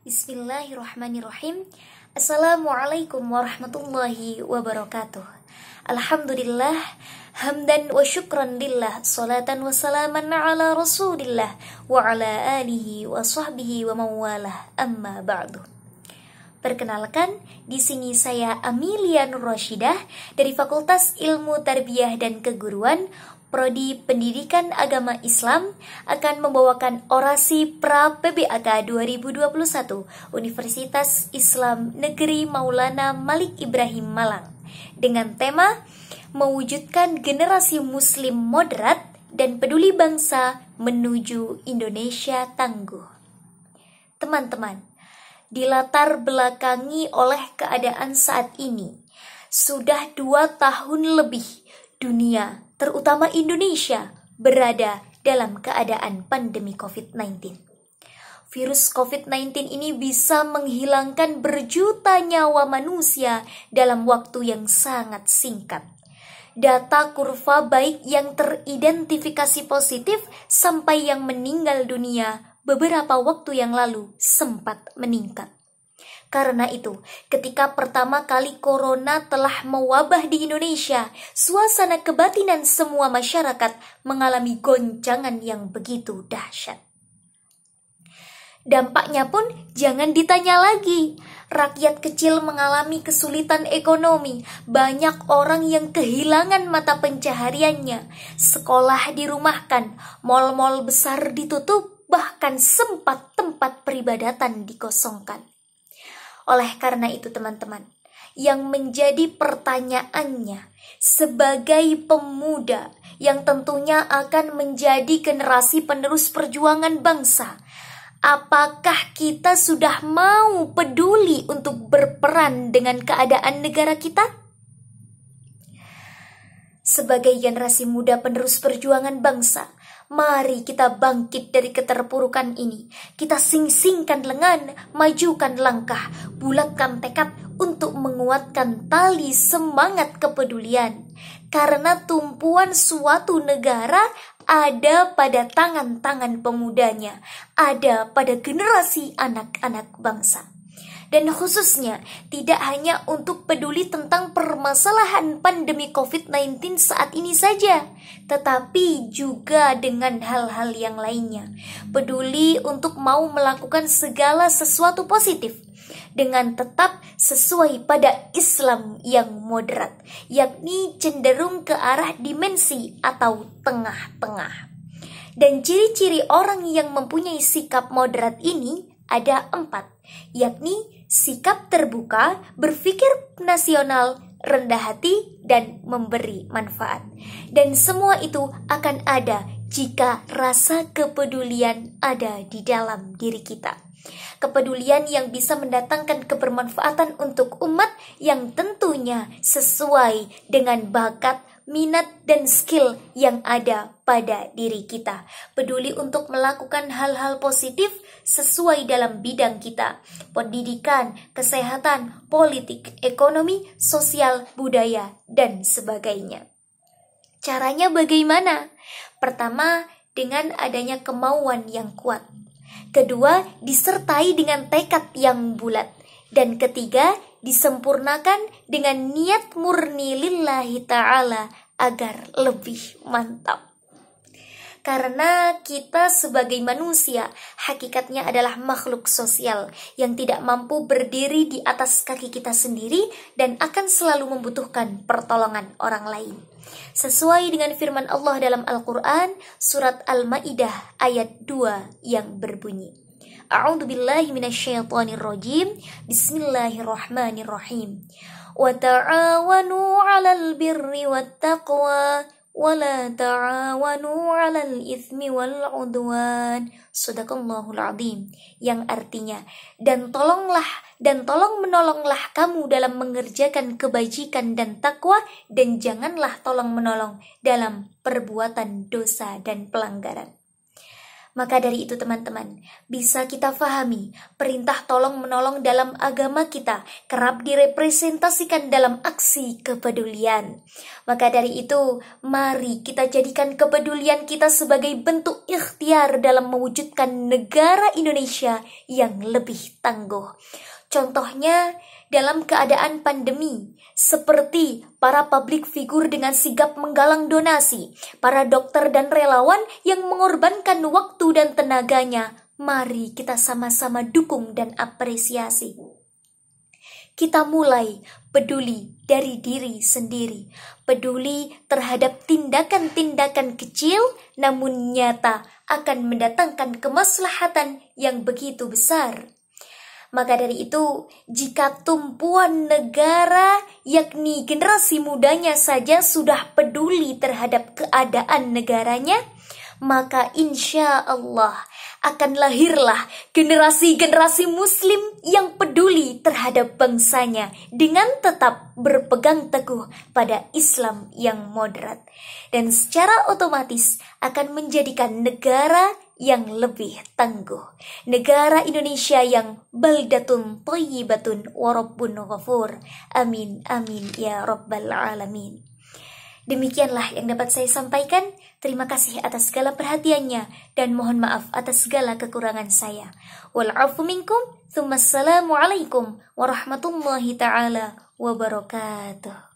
Bismillahirrahmanirrahim. Assalamualaikum warahmatullahi wabarakatuh. Alhamdulillah, hamdan wa syukran lillah, salatan wa salaman ala rasulillah, wa ala alihi wa sahbihi wa mawalah, amma ba'du. Perkenalkan, di sini saya Amelia Nur Rashidah dari Fakultas Ilmu Tarbiyah dan Keguruan, Prodi Pendidikan Agama Islam, akan membawakan orasi pra PBAK 2021 Universitas Islam Negeri Maulana Malik Ibrahim Malang dengan tema mewujudkan generasi muslim moderat dan peduli bangsa menuju Indonesia tangguh. Teman-teman, dilatar belakangi oleh keadaan saat ini, sudah 2 tahun lebih dunia, terutama Indonesia, berada dalam keadaan pandemi COVID-19. Virus COVID-19 ini bisa menghilangkan berjuta nyawa manusia dalam waktu yang sangat singkat. Data kurva baik yang teridentifikasi positif sampai yang meninggal dunia beberapa waktu yang lalu sempat meningkat. Karena itu, ketika pertama kali corona telah mewabah di Indonesia, suasana kebatinan semua masyarakat mengalami goncangan yang begitu dahsyat. Dampaknya pun jangan ditanya lagi. Rakyat kecil mengalami kesulitan ekonomi, banyak orang yang kehilangan mata pencahariannya, sekolah dirumahkan, mal-mal besar ditutup, bahkan sempat tempat peribadatan dikosongkan. Oleh karena itu teman-teman, yang menjadi pertanyaannya sebagai pemuda yang tentunya akan menjadi generasi penerus perjuangan bangsa, apakah kita sudah mau peduli untuk berperan dengan keadaan negara kita? Sebagai generasi muda penerus perjuangan bangsa, mari kita bangkit dari keterpurukan ini. Kita sing-singkan lengan, majukan langkah, bulatkan tekad untuk menguatkan tali semangat kepedulian. Karena tumpuan suatu negara ada pada tangan-tangan pemudanya, ada pada generasi anak-anak bangsa. Dan khususnya tidak hanya untuk peduli tentang permasalahan pandemi COVID-19 saat ini saja, tetapi juga dengan hal-hal yang lainnya. Peduli untuk mau melakukan segala sesuatu positif dengan tetap sesuai pada Islam yang moderat, yakni cenderung ke arah dimensi atau tengah-tengah. Dan ciri-ciri orang yang mempunyai sikap moderat ini ada 4, yakni sikap terbuka, berpikir nasional, rendah hati, dan memberi manfaat. Dan semua itu akan ada jika rasa kepedulian ada di dalam diri kita. Kepedulian yang bisa mendatangkan kebermanfaatan untuk umat yang tentunya sesuai dengan bakat, minat, dan skill yang ada pada diri kita. Peduli untuk melakukan hal-hal positif sesuai dalam bidang kita, pendidikan, kesehatan, politik, ekonomi, sosial, budaya, dan sebagainya. Caranya bagaimana? Pertama, dengan adanya kemauan yang kuat. Kedua, disertai dengan tekad yang bulat. Dan ketiga, disempurnakan dengan niat murni lillahi ta'ala agar lebih mantap. Karena kita sebagai manusia hakikatnya adalah makhluk sosial yang tidak mampu berdiri di atas kaki kita sendiri dan akan selalu membutuhkan pertolongan orang lain. Sesuai dengan firman Allah dalam Al-Quran, surat Al-Ma'idah ayat 2 yang berbunyi, A'udzu billahi minasyaitonir rajim. Bismillahirrahmanirrahim. Wa ta'awanu 'alal birri wat taqwa wa la ta'awanu 'alal itsmi wal 'udwan. Shadaqallahul 'adzim. Yang artinya, dan tolong menolonglah kamu dalam mengerjakan kebajikan dan takwa, dan janganlah tolong menolong dalam perbuatan dosa dan pelanggaran. Maka dari itu teman-teman, bisa kita fahami perintah tolong-menolong dalam agama kita kerap direpresentasikan dalam aksi kepedulian. Maka dari itu, mari kita jadikan kepedulian kita sebagai bentuk ikhtiar dalam mewujudkan negara Indonesia yang lebih tangguh. Contohnya, dalam keadaan pandemi, seperti para publik figur dengan sigap menggalang donasi, para dokter dan relawan yang mengorbankan waktu dan tenaganya, mari kita sama-sama dukung dan apresiasi. Kita mulai peduli dari diri sendiri, peduli terhadap tindakan-tindakan kecil namun nyata akan mendatangkan kemaslahatan yang begitu besar. Maka dari itu, jika tumpuan negara, yakni generasi mudanya saja sudah peduli terhadap keadaan negaranya, maka insya Allah akan lahirlah generasi-generasi muslim yang peduli terhadap bangsanya dengan tetap berpegang teguh pada Islam yang moderat. Dan secara otomatis akan menjadikan negara yang lebih tangguh. Negara Indonesia yang baldatun thayyibatun wa rabbun ghafur. Amin, amin, ya rabbal alamin. Demikianlah yang dapat saya sampaikan. Terima kasih atas segala perhatiannya dan mohon maaf atas segala kekurangan saya. Wal'afu minkum, thumma assalamualaikum warahmatullahi ta'ala wabarakatuh.